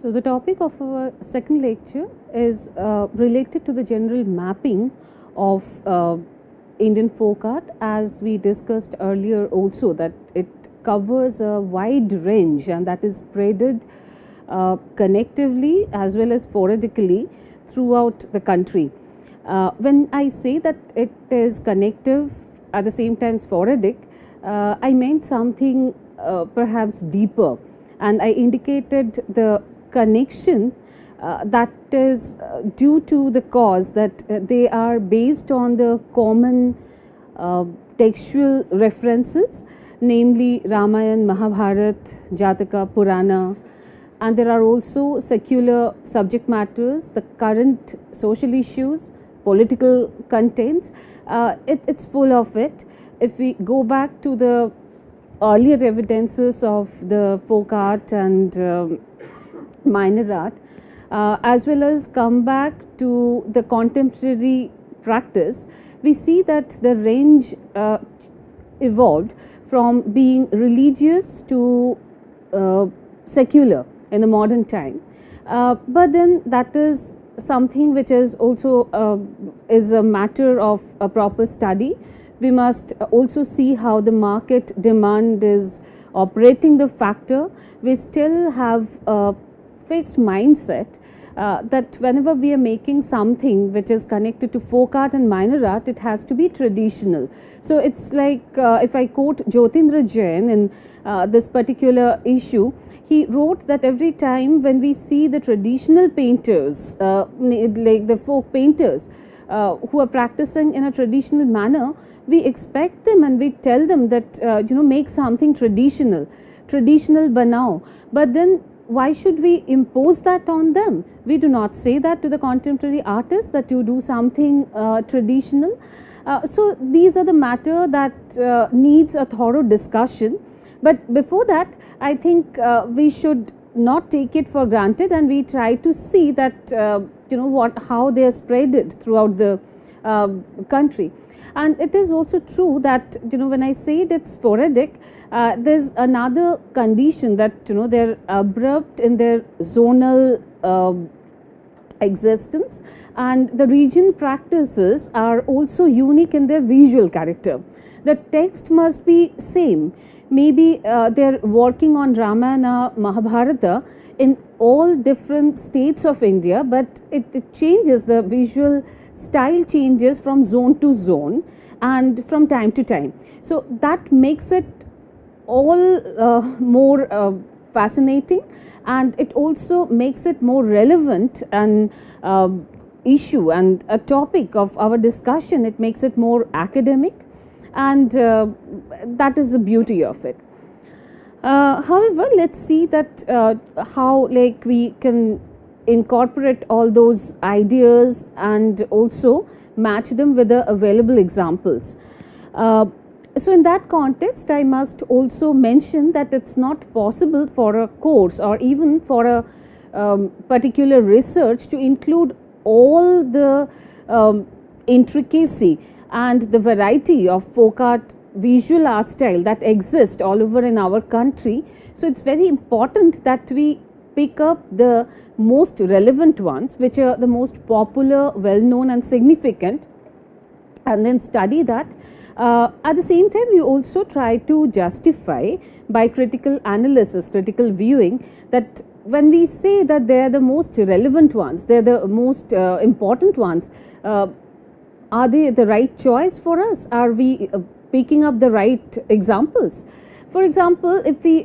So the topic of our second lecture is related to the general mapping of Indian folk art, as we discussed earlier also, that it covers a wide range and that is spreaded connectively as well as sporadically throughout the country. When I say that it is connective at the same time sporadic, I meant something perhaps deeper, and I indicated the connection that is due to the cause that they are based on the common textual references, namely Ramayana, Mahabharata, Jataka, Purana, and there are also secular subject matters, the current social issues, political contents. It's full of it. If we go back to the earlier evidences of the folk art and minor art, as well as come back to the contemporary practice, we see that the range evolved from being religious to secular in the modern time. But then that is something which is also is a matter of a proper study. We must also see how the market demand is operating the factor. We still have a fixed mindset that whenever we are making something which is connected to folk art and minor art, it has to be traditional. So it's like if I quote Jyotindra Jain in this particular issue, he wrote that every time when we see the traditional painters, like the folk painters who are practicing in a traditional manner, we expect them and we tell them that make something traditional banao. But then why should we impose that on them? We do not say that to the contemporary artists that you do something traditional. So these are the matter that needs a thorough discussion. But before that, I think we should not take it for granted, and we try to see that how they are spreaded throughout the country. And it is also true that when I say it's sporadic, there's another condition that they're abrupt in their zonal existence, and the region practices are also unique in their visual character. The text must be same. Maybe they're working on Ramayana, Mahabharata in all different states of India, but it changes, the visual style changes from zone to zone and from time to time. So that makes it all more fascinating, and it also makes it more relevant and issue and a topic of our discussion. It makes it more academic, and that is the beauty of it. However, let's see that how we can incorporate all those ideas and also match them with the available examples. So in that context, I must also mention that it's not possible for a course or even for a particular research to include all the intricacy and the variety of folk art, visual art style that exist all over in our country. So it's very important that we pick up the most relevant ones, which are the most popular, well known and significant, and then study that. At the same time, we also try to justify by critical analysis, critical viewing, that when we say that they are the most relevant ones, they are the most important ones, are they the right choice for us? Are we picking up the right examples? For example, if we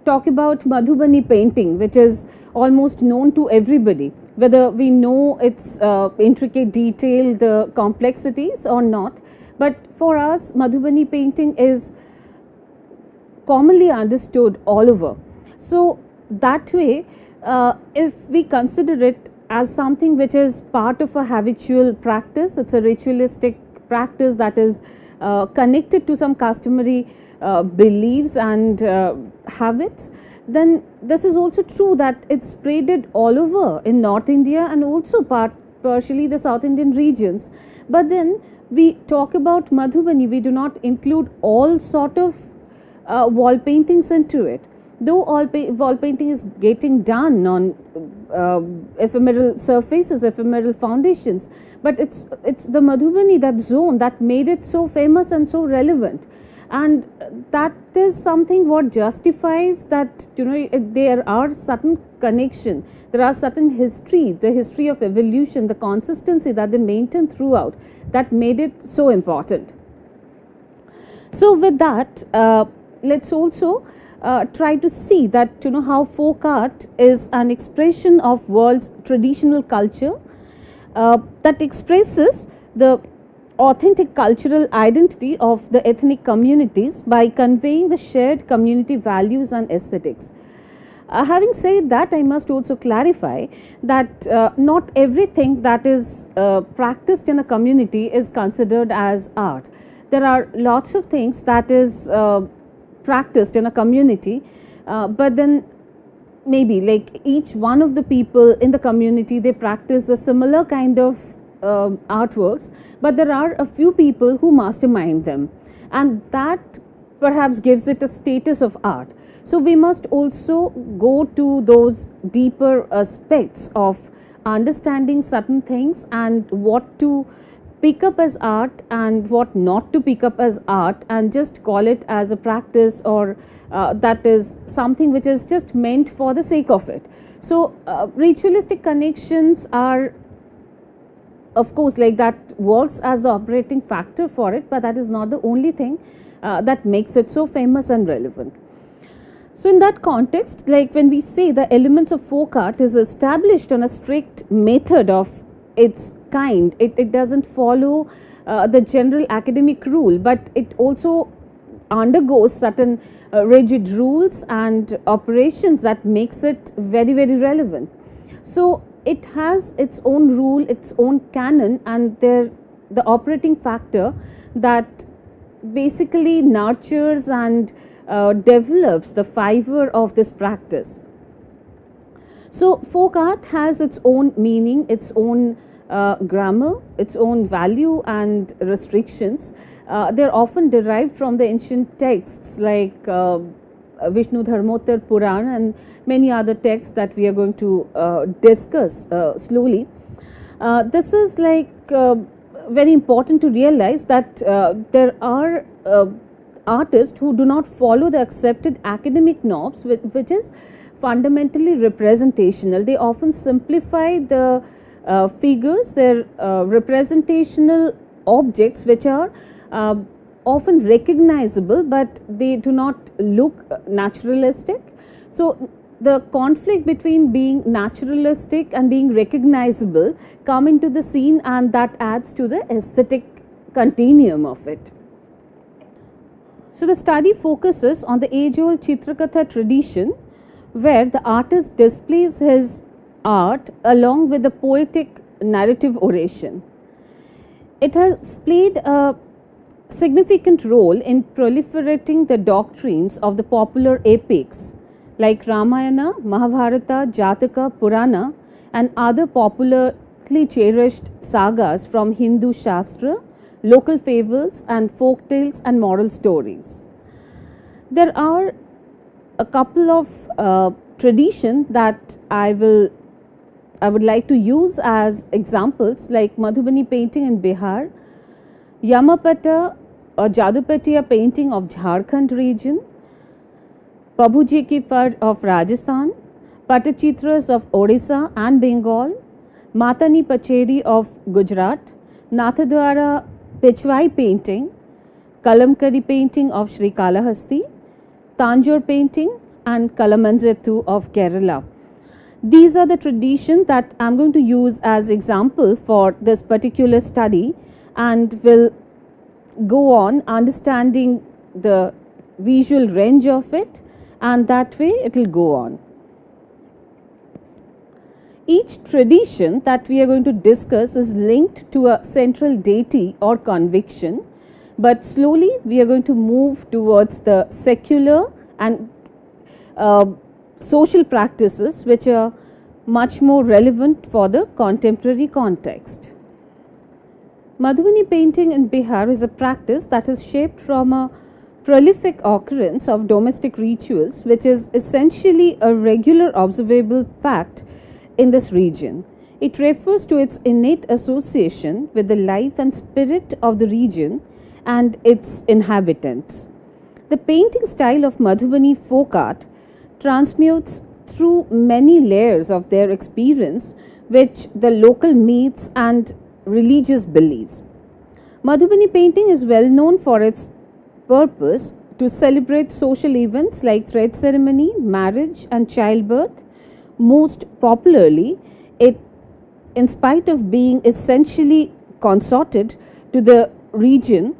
talk about Madhubani painting, which is almost known to everybody, whether we know its intricate detail, the complexities or not, but for us Madhubani painting is commonly understood all over. So that way, if we consider it as something which is part of a habitual practice, it's a ritualistic practice that is connected to some customary beliefs and habits, then this is also true that it's spreaded all over in North India and also partially the South Indian regions. But then we talk about Madhubani, we do not include all sort of wall paintings into it. though wall painting is getting done on ephemeral surfaces, ephemeral foundations, but it's the Madhubani, that zone, that made it so famous and so relevant. And that is something what justifies that, there are certain connection, there are certain history, the history of evolution, the consistency that they maintain throughout, that made it so important. So with that, let's also try to see that, how folk art is an expression of world's traditional culture that expresses the authentic cultural identity of the ethnic communities by conveying the shared community values and aesthetics. Having said that, I must also clarify that not everything that is practiced in a community is considered as art. There are lots of things that is practiced in a community, but then maybe like each one of the people in the community, they practice a similar kind of artworks, but there are a few people who mastermind them, and that perhaps gives it a status of art. So we must also go to those deeper aspects of understanding certain things and what to pick up as art and what not to pick up as art, and just call it as a practice, or that is something which is just meant for the sake of it. So ritualistic connections are, of course, like that works as the operating factor for it, but that is not the only thing that makes it so famous and relevant. So in that context, like when we say the elements of folk art is established on a strict method of its kind, it doesn't follow the general academic rule, but it also undergoes certain rigid rules and operations that makes it very, very relevant. So it has its own rule, its own canon, and the operating factor that basically nurtures and develops the fiber of this practice. So folk art has its own meaning, its own grammar, its own value and restrictions. They are often derived from the ancient texts like Vishnu Dharmottar Purana and many other texts that we are going to discuss slowly. This is like very important to realize that there are artists who do not follow the accepted academic norms, which is fundamentally representational. They often simplify the figures, their representational objects, which are often recognizable, but they do not look naturalistic. So the conflict between being naturalistic and being recognizable come into the scene, and that adds to the aesthetic continuum of it. So the study focuses on the age-old Chitrakatha tradition, where the artist displays his art along with the poetic narrative oration. It has played a significant role in proliferating the doctrines of the popular epics like Ramayana, Mahabharata, Jataka, Purana, and other popularly cherished sagas from Hindu Shastra, local fables and folk tales and moral stories. There are a couple of traditions that I would like to use as examples, like Madhubani painting in Bihar, Yamapata or Jadupatiya painting of Jharkhand region, Babuji ki Fard of Rajasthan, Patachitras of Odisha and Bengal, Matani Pacheri of Gujarat, Nathadwara Pichwai painting, Kalamkari painting of Sri Kalahasti, Tanjore painting and Kalamanjattu of Kerala. These are the traditions that I am going to use as example for this particular study, and will go on understanding the visual range of it, and that way it will go on. Each tradition that we are going to discuss is linked to a central deity or conviction, but slowly we are going to move towards the secular and social practices which are much more relevant for the contemporary context. Madhubani painting in Bihar is a practice that is shaped from a prolific occurrence of domestic rituals, which is essentially a regular observable fact in this region. It refers to its innate association with the life and spirit of the region and its inhabitants. The painting style of Madhubani folk art transmutes through many layers of their experience, which the local myths and religious beliefs. Madhubani painting is well known for its purpose to celebrate social events like thread ceremony, marriage, and childbirth. Most popularly, it, in spite of being essentially consorted to the region,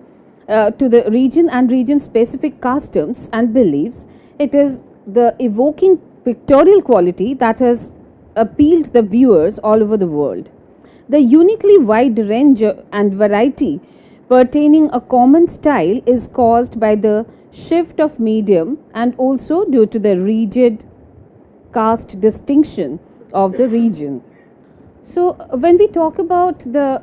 and region specific customs and beliefs, it is the evoking pictorial quality that has appealed the viewers all over the world. The uniquely wide range and variety pertaining a common style is caused by the shift of medium and also due to the rigid caste distinction of the region. So, when we talk about the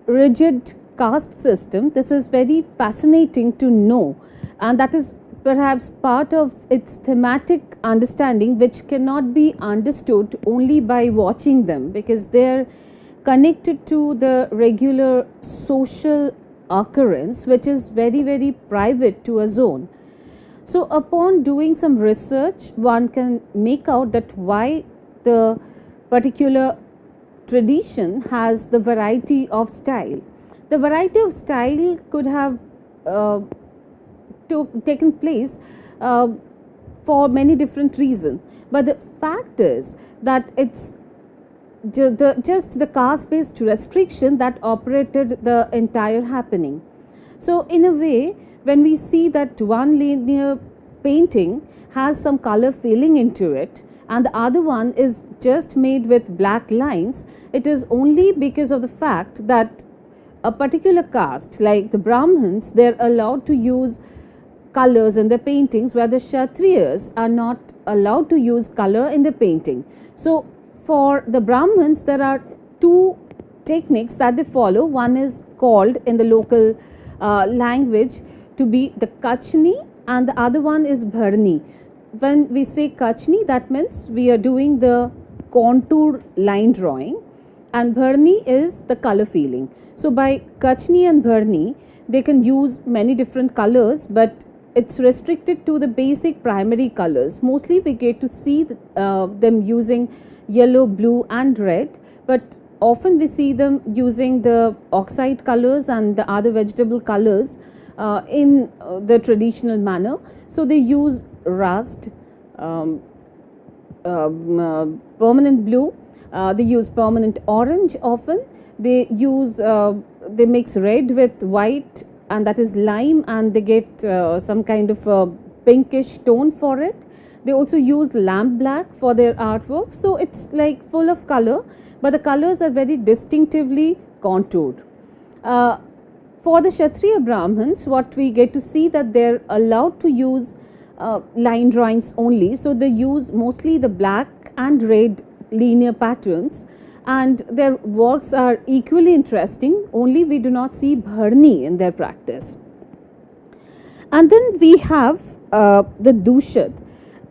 rigid caste system, this is very fascinating to know, and that is perhaps part of its thematic understanding, which cannot be understood only by watching them, because they're connected to the regular social occurrence, which is very private to a zone. So upon doing some research, one can make out that why the particular tradition has the variety of style. The variety of style could have taken place for many different reasons, but the fact is that it's just the caste based restriction that operated the entire happening. So in a way, when we see that one linear painting has some color filling into it and the other one is just made with black lines, it is only because of the fact that a particular caste like the Brahmins, they're allowed to use colors in their paintings, where the Kshatriyas are not allowed to use color in the painting. So for the Brahmins, there are two techniques that they follow. One is called in the local language to be the Kachni, and the other one is Bharni. When we say Kachni, that means we are doing the contour line drawing, and Bharni is the color filling. So by Kachni and Bharni, they can use many different colors, but it's restricted to the basic primary colors. Mostly we get to see them using yellow, blue and red, but often we see them using the oxide colors and the other vegetable colors in the traditional manner. So they use rust, permanent blue, they use permanent orange often, they use they mix red with white, and that is lime, and they get some kind of a pinkish tone for it. They also use lamp black for their artwork. So it's like full of color, but the colors are very distinctively contoured. For the Kshatriya Brahmins, what we get to see that they're allowed to use line drawings only. So they use mostly the black and red linear patterns, and their works are equally interesting, only we do not see Bharni in their practice. And then we have the Dushad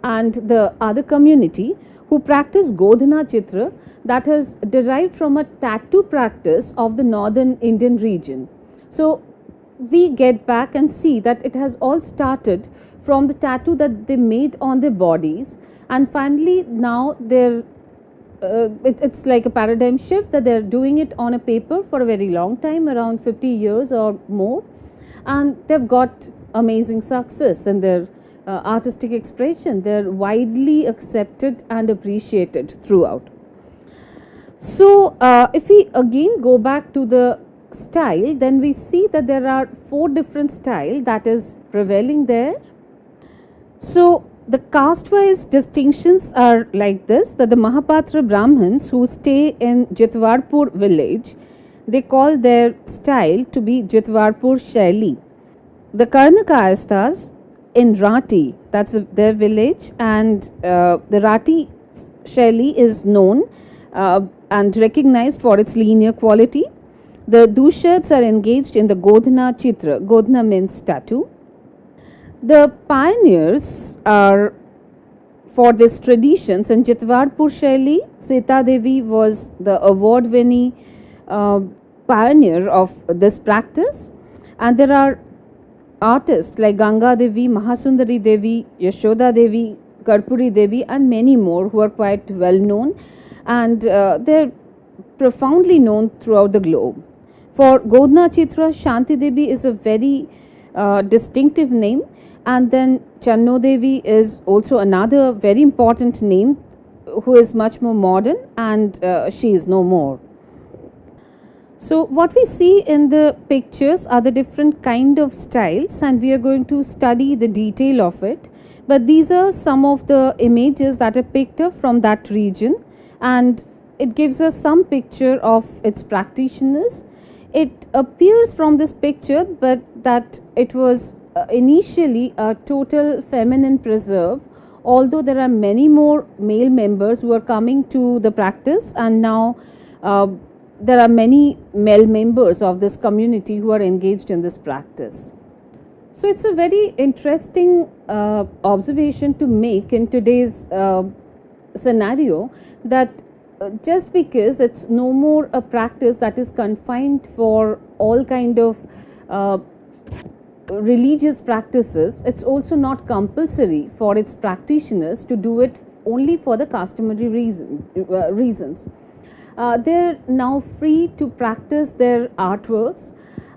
and the other community who practice Godhana Chitra, that is derived from a tattoo practice of the northern Indian region. So we get back and see that it has all started from the tattoo that they made on their bodies, and finally now they're it's like a paradigm shift that they're doing it on a paper for a very long time, around 50 years or more, and they've got amazing success in their artistic expression. They're widely accepted and appreciated throughout. So if we again go back to the style, then we see that there are 4 different styles that is prevailing there. So the caste-wise distinctions are like this, that the Mahapatra Brahmins who stay in Jitwarpur village, they call their style to be Jitwarpur Shaili. The Karnakayasthas in Rati, that's their village, and the Rati Shaili is known and recognized for its linear quality. The Dushads are engaged in the Godhana Chitra. Godhana means tattoo. The pioneers are for this traditions in Jitwarpur Shaili. Sita Devi was the award-winning pioneer of this practice, and there are artists like Ganga Devi, Mahasundari Devi, Yashoda Devi, Karpuri Devi, and many more who are quite well known, and they're profoundly known throughout the globe. For Godna Chitra, Shanti Devi is a very distinctive name, and then Channo Devi is also another very important name who is much more modern, and she is no more. So what we see in the pictures are the different kind of styles, and we are going to study the detail of it. But these are some of the images that are picked up from that region, and it gives us some picture of its practitioners. It appears from this picture but that it was initially a total feminine preserve, although there are many more male members who are coming to the practice, and now there are many male members of this community who are engaged in this practice. So it's a very interesting observation to make in today's scenario, that just because it's no more a practice that is confined for all kind of religious practices, it's also not compulsory for its practitioners to do it only for the customary reasons. They're now free to practice their artworks,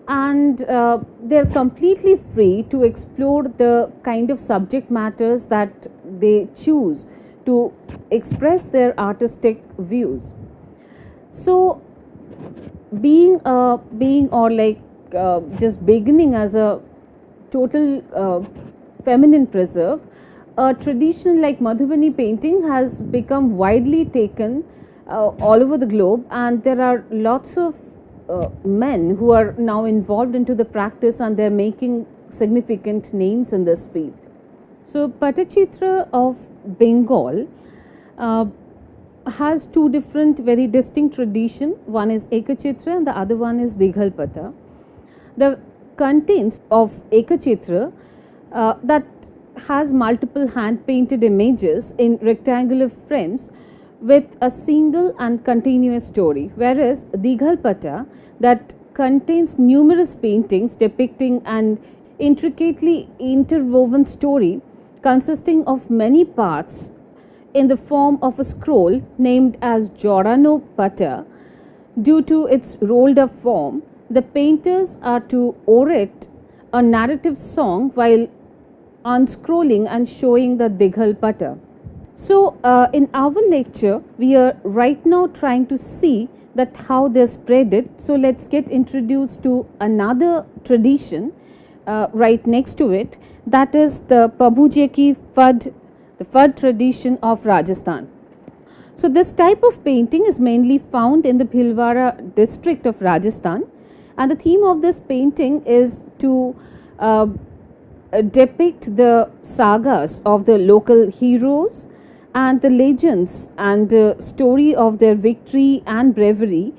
and they're completely free to explore the kind of subject matters that they choose to express their artistic views. So being or like just beginning as a total feminine preserve, a tradition like Madhubani painting has become widely taken all over the globe, and there are lots of men who are now involved into the practice, and they're making significant names in this field. So Patachitra of Bengal has two different very distinct traditions. One is Ekachitra and the other one is Dighalpata. The contents of Ekachitra that has multiple hand painted images in rectangular frames with a single and continuous story, whereas Dighalpata that contains numerous paintings depicting an intricately interwoven story consisting of many parts in the form of a scroll named as Jorano Pata. Due to its rolled up form, the painters are to orate a narrative song while unscrolling and showing the Dighalpata. So in our lecture, we are right now trying to see that how they spread it. So let's get introduced to another tradition right next to it, that is the Pabuje ki Phad, the Phad tradition of Rajasthan. So this type of painting is mainly found in the Bhilwara district of Rajasthan, and the theme of this painting is to depict the sagas of the local heroes and the legends and the story of their victory and bravery,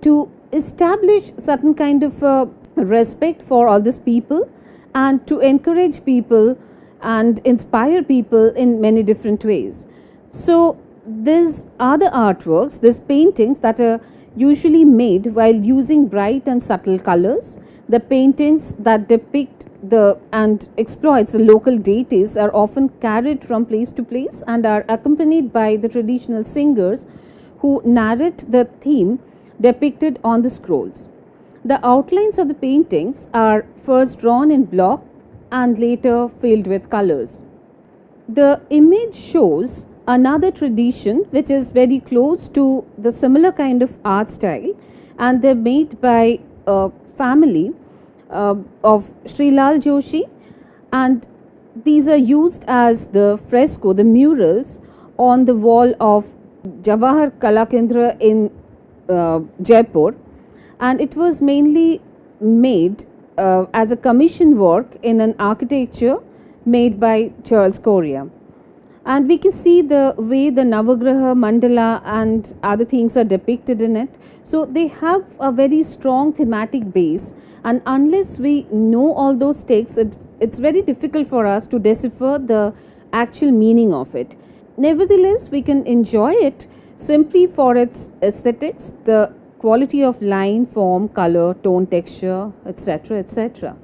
to establish certain kind of respect for all these people and to encourage people and inspire people in many different ways. So these are the artworks, these paintings that are usually made while using bright and subtle colors. The paintings that depict and exploits the local deities are often carried from place to place and are accompanied by the traditional singers who narrate the theme depicted on the scrolls. The outlines of the paintings are first drawn in block and later filled with colors. The image shows another tradition which is very close to the similar kind of art style, and they're made by a family of Sri Lal Joshi, and these are used as the fresco, the murals on the wall of Jawahar Kala Kendra in Jaipur, and it was mainly made as a commission work in an architecture made by Charles Correa. And we can see the way the Navagraha mandala and other things are depicted in it. So they have a very strong thematic base, and unless we know all those texts, it's very difficult for us to decipher the actual meaning of it. Nevertheless, we can enjoy it simply for its aesthetics, the quality of line, form, color, tone, texture, etc., etc.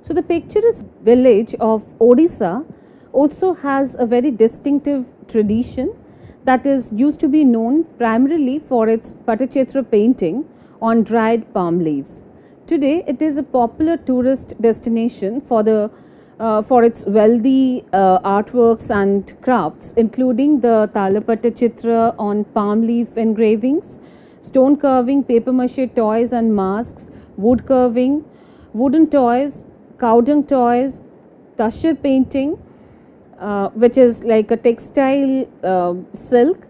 So the picturesque village of Odisha also has a very distinctive tradition that is used to be known primarily for its Patachitra painting on dried palm leaves. Today, it is a popular tourist destination for its wealthy artworks and crafts, including the Talapatta Chitra on palm leaf engravings, stone carving, paper mache toys and masks, wood carving, wooden toys, cow dung toys, tashir painting, which is like a textile silk,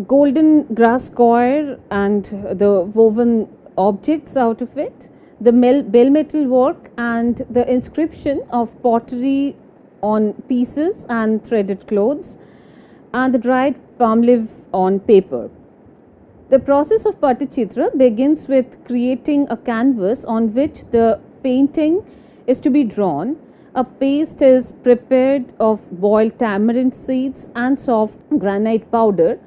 golden grass coir and the woven objects out of it, the bell metal work and the inscription of pottery on pieces and threaded clothes, and the dried palm leaf on paper. The process of Patachitra begins with creating a canvas on which the painting is to be drawn. A paste is prepared of boiled tamarind seeds and soft granite powder,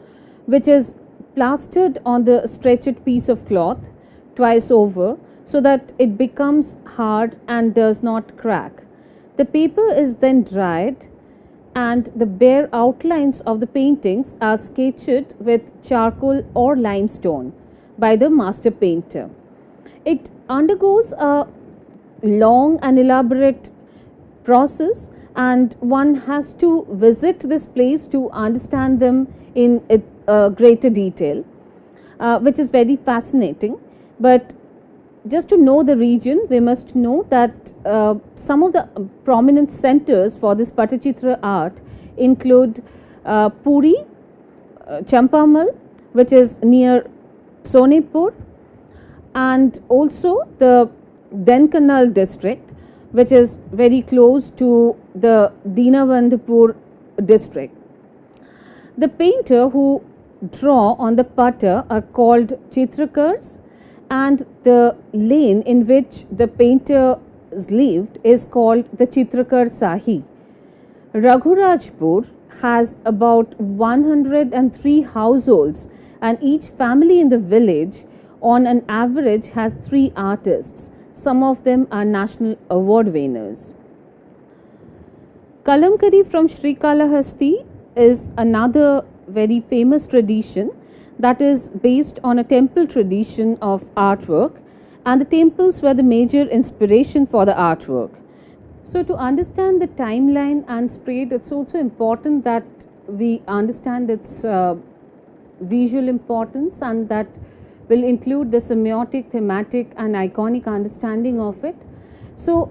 which is plastered on the stretched piece of cloth twice over so that it becomes hard and does not crack. The paper is then dried and the bare outlines of the paintings are sketched with charcoal or limestone by the master painter. It undergoes a long and elaborate process, and one has to visit this place to understand them in greater detail, which is very fascinating. But just to know the region, we must know that some of the prominent centers for this Patachitra art include Puri, Champamal, which is near Sonepur, and also the Denkanal district, which is very close to the Dinavandapur district. The painter who draw on the patta are called Chitrakars, and the lane in which the painter lived is called the Chitrakar Sahi. Raghurajpur has about 103 households, and each family in the village on an average has 3 artists. Some of them are national award winners. Kalamkari from Srikalahasti is another very famous tradition that is based on a temple tradition of artwork, and the temples were the major inspiration for the artwork. So to understand the timeline and spread, it's also important that we understand its visual importance, and that will include the semiotic, thematic and iconic understanding of it. So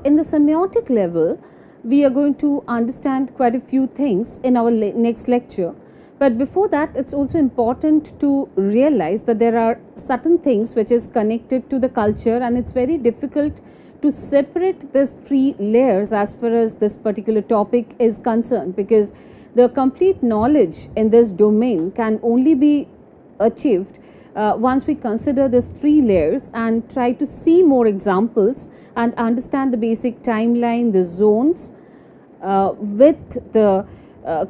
in the semiotic level, we are going to understand quite a few things in our next lecture. But before that, it's also important to realize that there are certain things which is connected to the culture, and it's very difficult to separate these 3 layers as far as this particular topic is concerned, because the complete knowledge in this domain can only be achieved once we consider these 3 layers and try to see more examples and understand the basic timeline, the zones, with the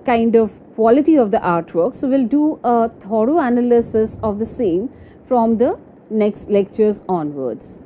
kind of quality of the artwork. So we'll do a thorough analysis of the same from the next lectures onwards.